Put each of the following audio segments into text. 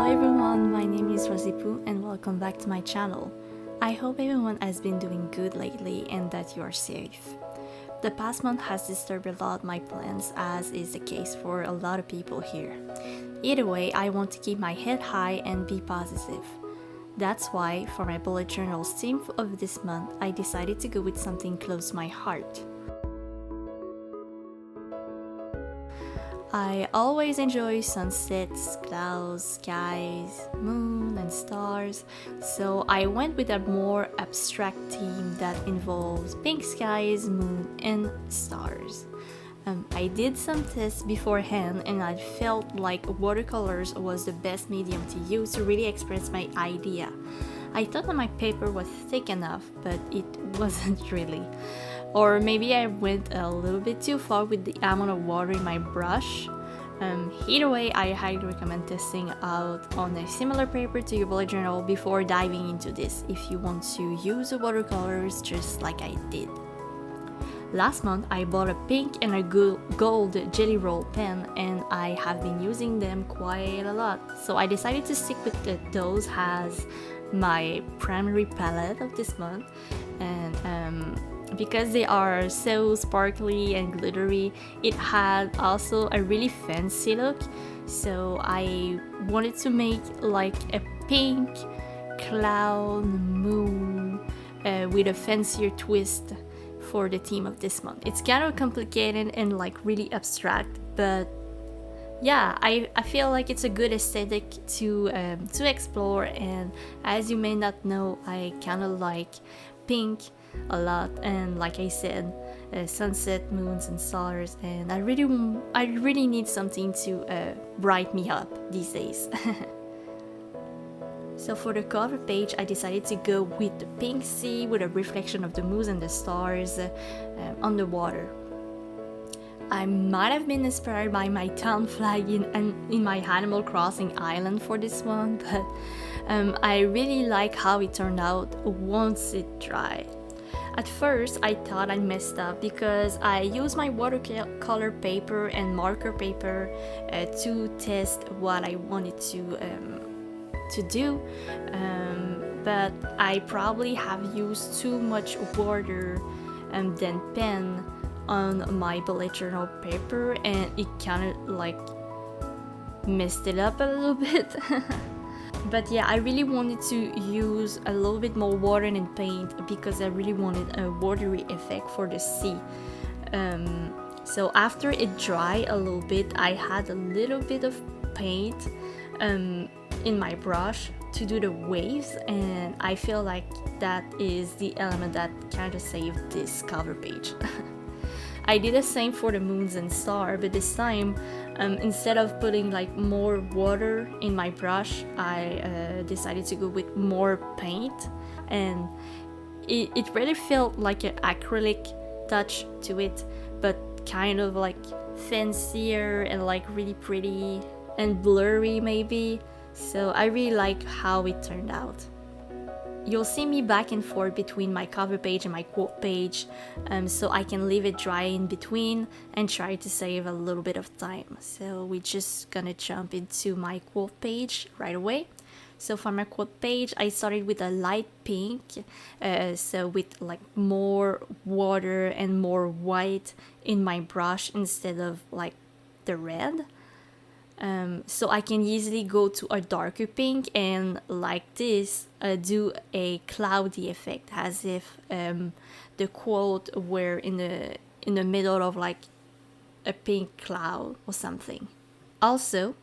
everyone, my name is Roszipou and welcome back to my channel. I hope everyone has been doing good lately and that you are safe. The past month has disturbed a lot my plans, as is the case for a lot of people here. Either way, I want to keep my head high and be positive. That's why, for my bullet journal's theme of this month, I decided to go with something close to my heart. I always enjoy sunsets, clouds, skies, moon and stars, so I went with a more abstract theme that involves pink skies, moon and stars. I did some tests beforehand and I felt like watercolors was the best medium to use to really express my idea. I thought that my paper was thick enough, but it wasn't really. Or maybe I went a little bit too far with the amount of water in my brush. Either way, I highly recommend testing out on a similar paper to your bullet journal before diving into this if you want to use the watercolors just like I did. Last month I bought a pink and a gold jelly roll pen and I have been using them quite a lot. So I decided to stick with those as my primary palette of this month, and because they are so sparkly and glittery, it had also a really fancy look. So I wanted to make like a pink cloud moon with a fancier twist for the theme of this month. It's kind of complicated and like really abstract, but yeah, I feel like it's a good aesthetic to explore. And as you may not know, I kind of like pink a lot, and like I said, sunset, moons and stars, and I really need something to brighten me up these days. So for the cover page, I decided to go with the pink sea with a reflection of the moons and the stars on the water. I might have been inspired by my town flag in my Animal Crossing island for this one, but I really like how it turned out once it dried. At first, I thought I messed up because I used my watercolor paper and marker paper to test what I wanted to do, but I probably have used too much water than pen on my bullet journal paper, and it kind of like messed it up a little bit. But yeah, I really wanted to use a little bit more water and paint because I really wanted a watery effect for the sea. So after it dried a little bit, I had a little bit of paint in my brush to do the waves, and I feel like that is the element that kind of saved this cover page. I did the same for the moons and star, but this time instead of putting like more water in my brush, I decided to go with more paint, and it really felt like an acrylic touch to it, but kind of like fancier and like really pretty and blurry maybe. So I really like how it turned out. You'll see me back and forth between my cover page and my quote page, so I can leave it dry in between and try to save a little bit of time. So we're just gonna jump into my quote page right away. So for my quote page, I started with a light pink, so with like more water and more white in my brush instead of like the red. So I can easily go to a darker pink and like this do a cloudy effect, as if the quote were in the middle of like a pink cloud or something. Also,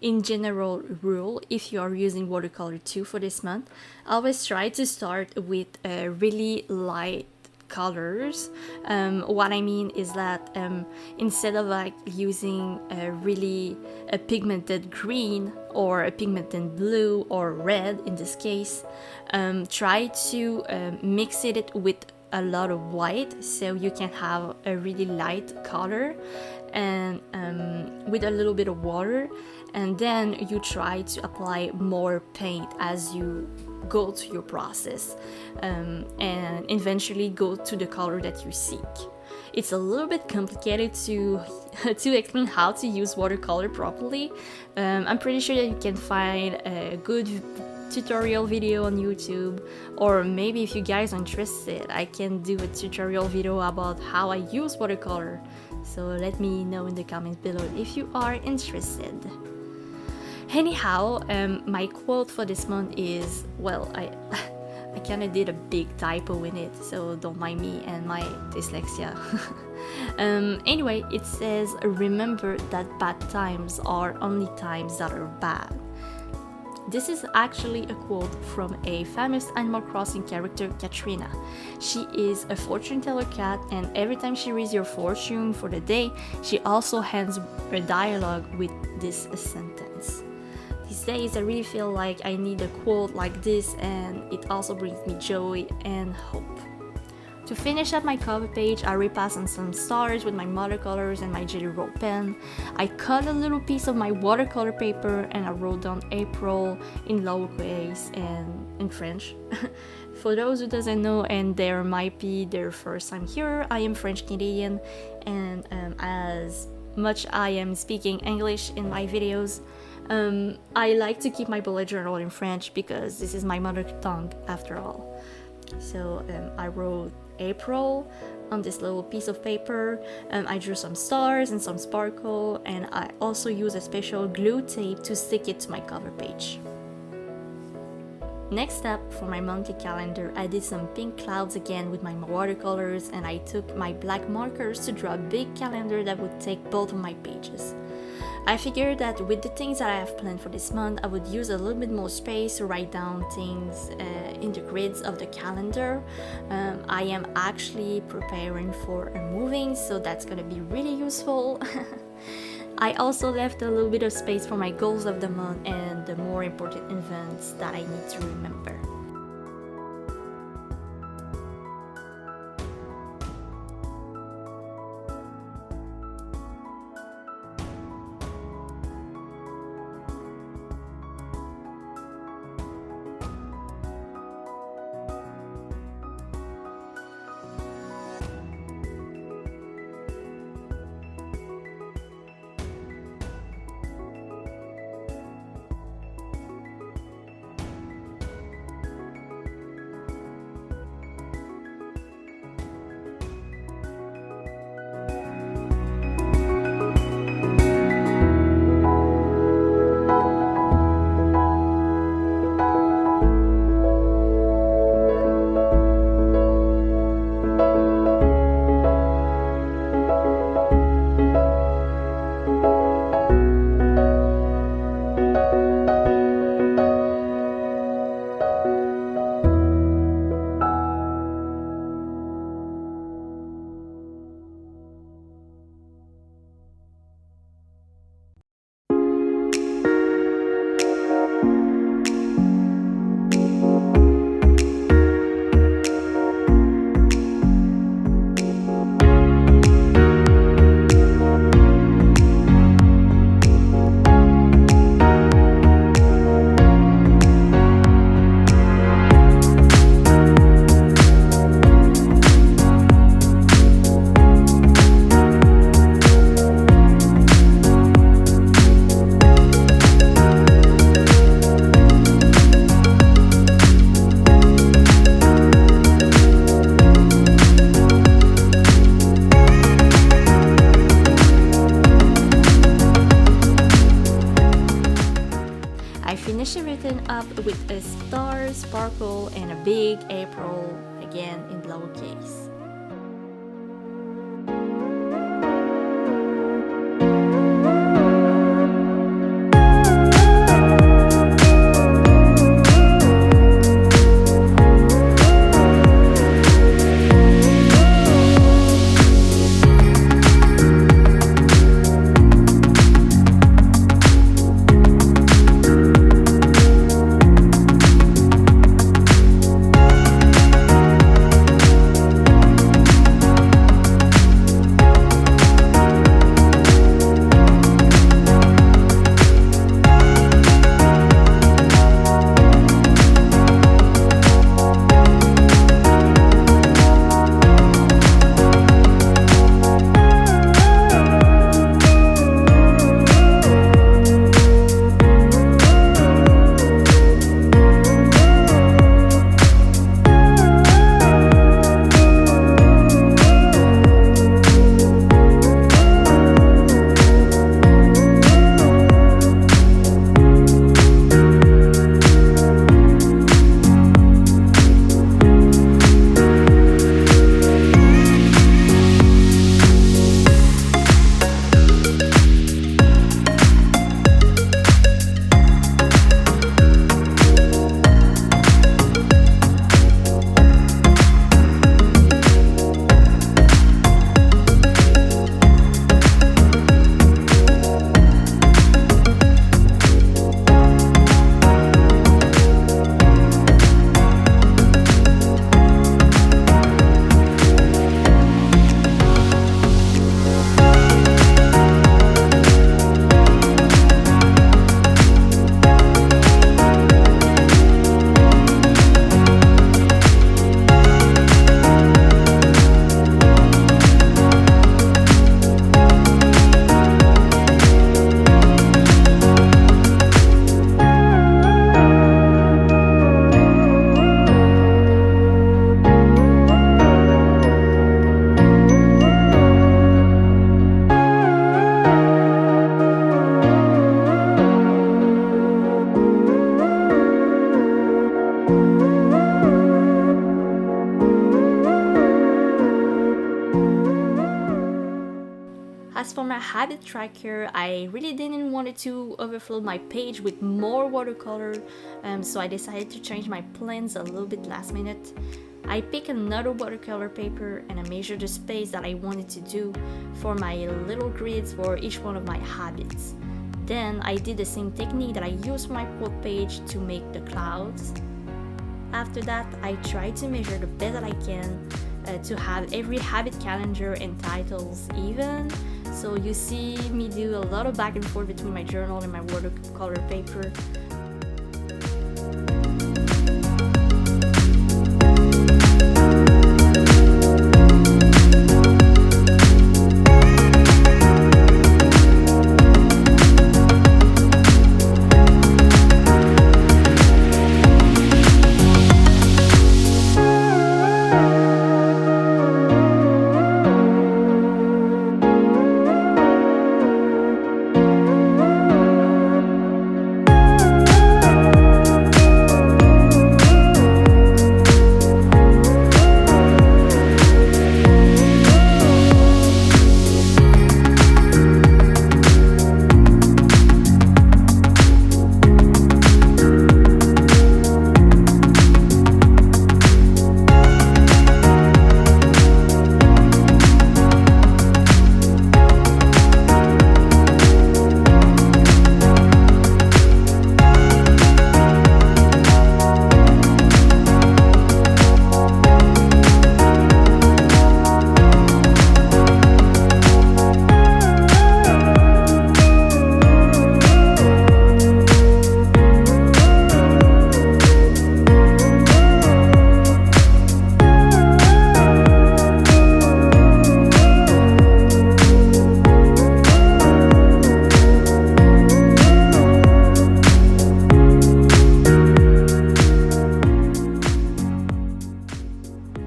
in general rule, if you are using watercolor too for this month, always try to start with really light colors. What I mean is that instead of like using a pigmented green or a pigmented blue or red in this case, try to mix it with a lot of white, so you can have a really light color and with a little bit of water, and then you try to apply more paint as you go through your process, and eventually go to the color that you seek. It's a little bit complicated to to explain how to use watercolor properly. I'm pretty sure that you can find a good tutorial video on YouTube, or maybe if you guys are interested, I can do a tutorial video about how I use watercolor. So let me know in the comments below if you are interested. Anyhow, my quote for this month is, well, I kind of did a big typo in it, so don't mind me and my dyslexia. Anyway, it says, remember that bad times are only times that are bad. This is actually a quote from a famous Animal Crossing character, Katrina. She is a fortune teller cat, and every time she reads your fortune for the day, she also hands a dialogue with this sentence. These days I really feel like I need a quote like this, and it also brings me joy and hope. To finish up my cover page, I repassed on some stars with my watercolors and my Jelly Roll pen. I cut a little piece of my watercolor paper and I wrote down April in lowercase and in French. For those who doesn't know and there might be their first time here, I am French Canadian, and as much I am speaking English in my videos, I like to keep my bullet journal in French because this is my mother tongue after all. So I wrote April on this little piece of paper. I drew some stars and some sparkle, and I also used a special glue tape to stick it to my cover page. Next up, for my monthly calendar, I did some pink clouds again with my watercolors, and I took my black markers to draw a big calendar that would take both of my pages. I figured that with the things that I have planned for this month, I would use a little bit more space to write down things in the grids of the calendar. I am actually preparing for a moving, so that's gonna be really useful. I also left a little bit of space for my goals of the month and the more important events that I need to remember. Up with a star, sparkle, and a big April, again in lowercase. As for my habit tracker, I really didn't want it to overflow my page with more watercolor, so I decided to change my plans a little bit last minute. I picked another watercolor paper and I measured the space that I wanted to do for my little grids for each one of my habits. Then I did the same technique that I used for my quote page to make the clouds. After that, I tried to measure the best that I can to have every habit calendar and titles even. So you see me do a lot of back and forth between my journal and my watercolor paper.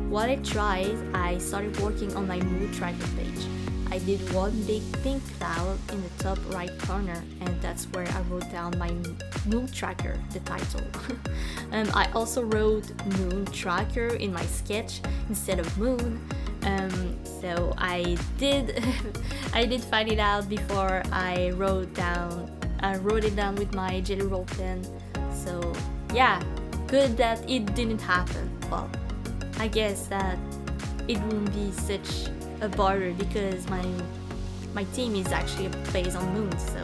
While I tried, I started working on my mood tracker page. I did one big pink cloud in the top right corner, and that's where I wrote down my mood tracker, the title. I also wrote moon tracker in my sketch instead of moon. So I did find it out before I wrote it down with my jelly roll pen. So yeah, good that it didn't happen. Well, I guess that it won't be such a bother because my theme is actually based on moon, so.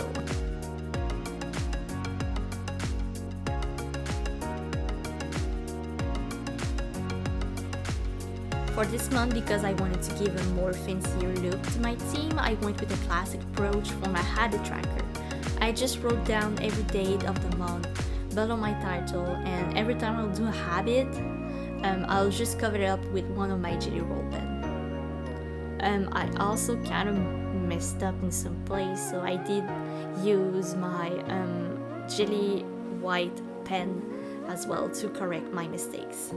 For this month, because I wanted to give a more fancier look to my theme, I went with a classic approach for my habit tracker. I just wrote down every date of the month below my title, and every time I'll do a habit, I'll just cover it up with one of my jelly roll pen. I also kind of messed up in some place, so I did use my jelly white pen as well to correct my mistakes.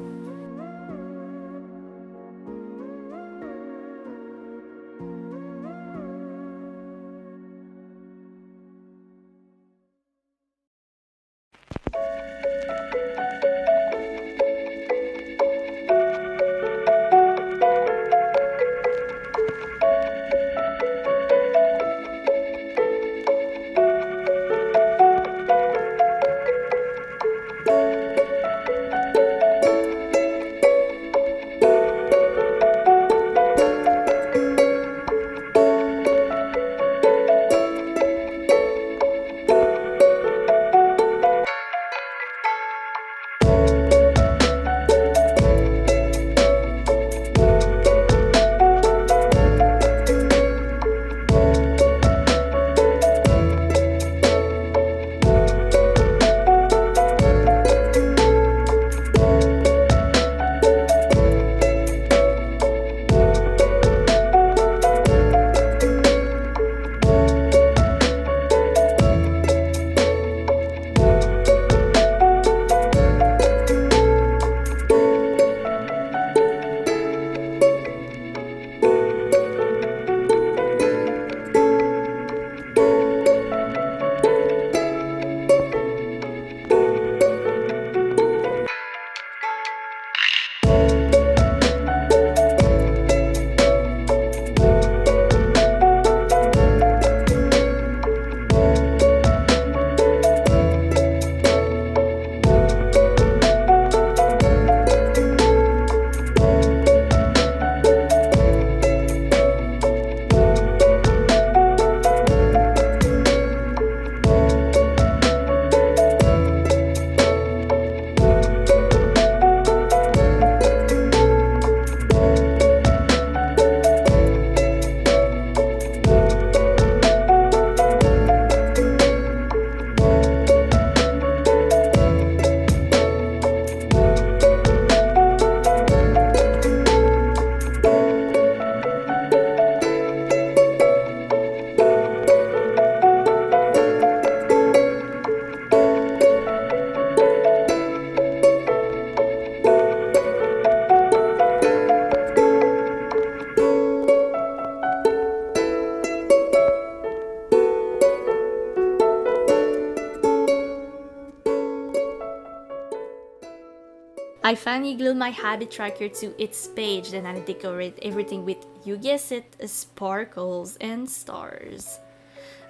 I finally glued my habit tracker to its page, then I decorate everything with, you guessed it, sparkles and stars.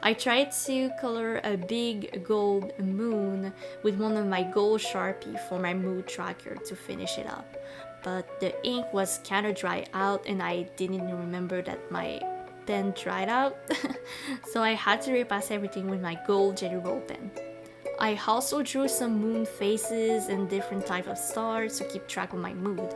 I tried to color a big gold moon with one of my gold Sharpie for my mood tracker to finish it up. But the ink was kind of dry out and I didn't even remember that my pen dried out. So I had to repass everything with my gold Jelly Roll pen. I also drew some moon faces and different types of stars to keep track of my mood.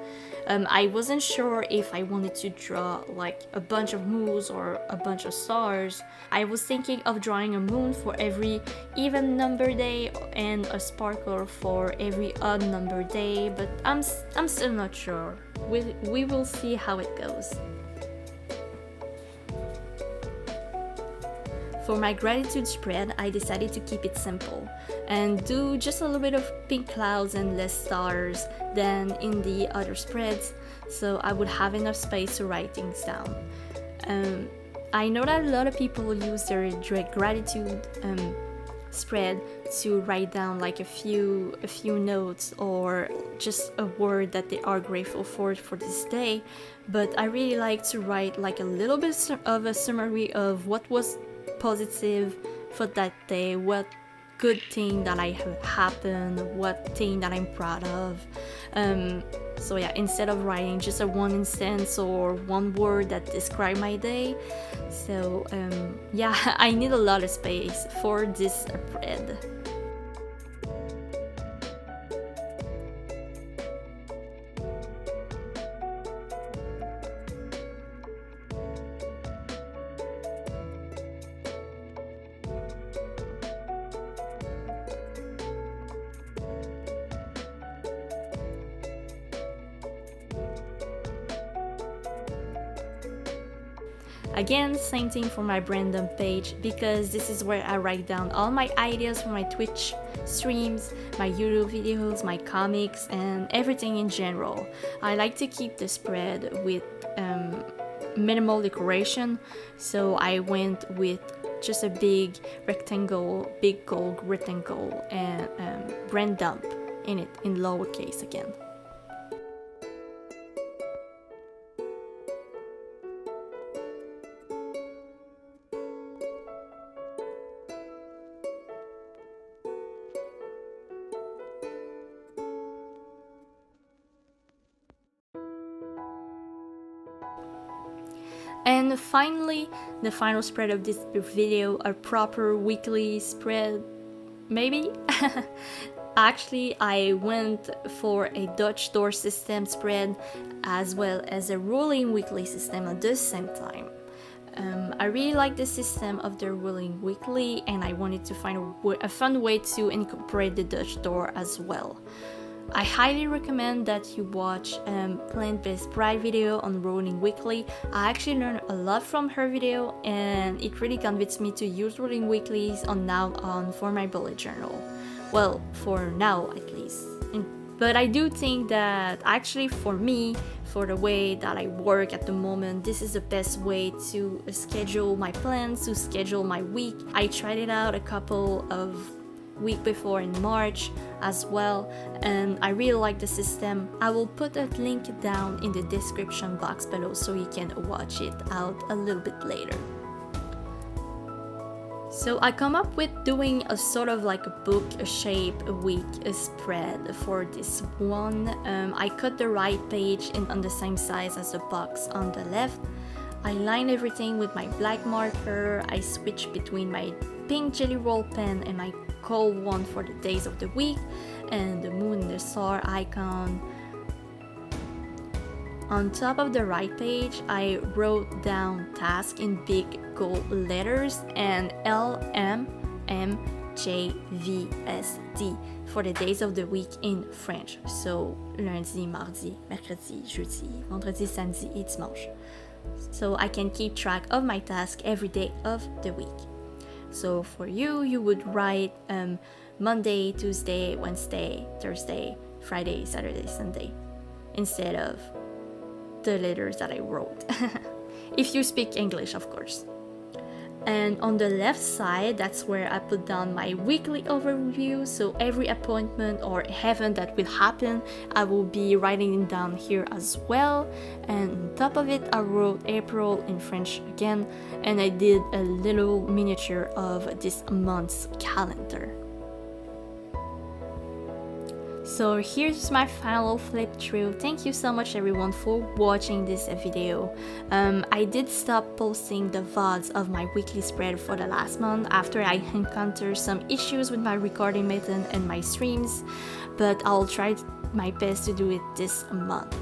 I wasn't sure if I wanted to draw like a bunch of moons or a bunch of stars. I was thinking of drawing a moon for every even number day and a sparkle for every odd number day, but I'm still not sure. We will see how it goes. For my gratitude spread, I decided to keep it simple and do just a little bit of pink clouds and less stars than in the other spreads, so I would have enough space to write things down. I know that a lot of people use their gratitude spread to write down like a few notes or just a word that they are grateful for this day, but I really like to write like a little bit of a summary of what was positive for that day, what good thing that I have happened, what thing that I'm proud of. So yeah, instead of writing just a one instance or one word that describe my day. So yeah, I need a lot of space for this spread. Again, same thing for my random page, because this is where I write down all my ideas for my Twitch streams, my YouTube videos, my comics, and everything in general. I like to keep the spread with minimal decoration, so I went with just a big gold rectangle, and brand dump in it in lowercase again. And finally, the final spread of this video, a proper weekly spread, maybe? Actually, I went for a Dutch door system spread as well as a rolling weekly system at the same time. I really like the system of the rolling weekly, and I wanted to find a fun way to incorporate the Dutch door as well. I highly recommend that you watch Plannifer's Pride video on rolling weekly. I actually learned a lot from her video, and it really convinced me to use rolling weeklies on now on for my bullet journal. Well, for now at least. But I do think that actually for me, for the way that I work at the moment, this is the best way to schedule my plans, to schedule my week. I tried it out a couple of week before in March as well, and I really like the system. I will put a link down in the description box below so you can watch it out a little bit later. So I come up with doing a sort of like a book shape week spread for this one. I cut the right page on the same size as the box on the left. I line everything with my black marker. I switch between my pink Jelly Roll pen and my cold one for the days of the week, and the moon and the star icon. On top of the right page, I wrote down task in big gold letters and LMMJVSD for the days of the week in French. So lundi, mardi, mercredi, jeudi, vendredi, samedi et dimanche. So I can keep track of my task every day of the week. So for you, you would write Monday, Tuesday, Wednesday, Thursday, Friday, Saturday, Sunday, instead of the letters that I wrote. If you speak English, of course. And on the left side, that's where I put down my weekly overview. So every appointment or event that will happen, I will be writing it down here as well. And on top of it, I wrote April in French again, and I did a little miniature of this month's calendar. So here's my final flip through. Thank you so much everyone for watching this video. I did stop posting the VODs of my weekly spread for the last month after I encountered some issues with my recording method and my streams, but I'll try my best to do it this month.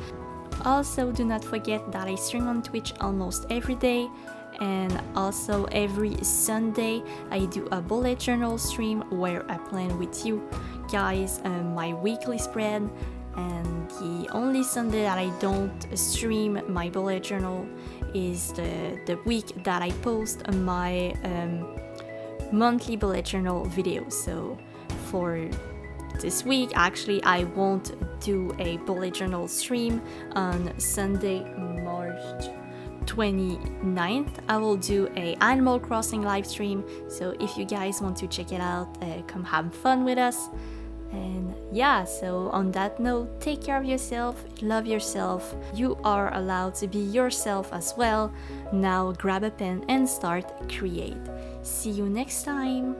Also, do not forget that I stream on Twitch almost every day, and also every Sunday I do a bullet journal stream where I plan with you guys my weekly spread. And the only Sunday that I don't stream my bullet journal is the week that I post my monthly bullet journal video. So for this week, actually, I won't do a bullet journal stream on Sunday, March 29th. I will do a Animal Crossing live stream, so if you guys want to check it out, come have fun with us. And yeah, so on that note, take care of yourself, love yourself. You are allowed to be yourself as well. Now grab a pen and start create. See you next time.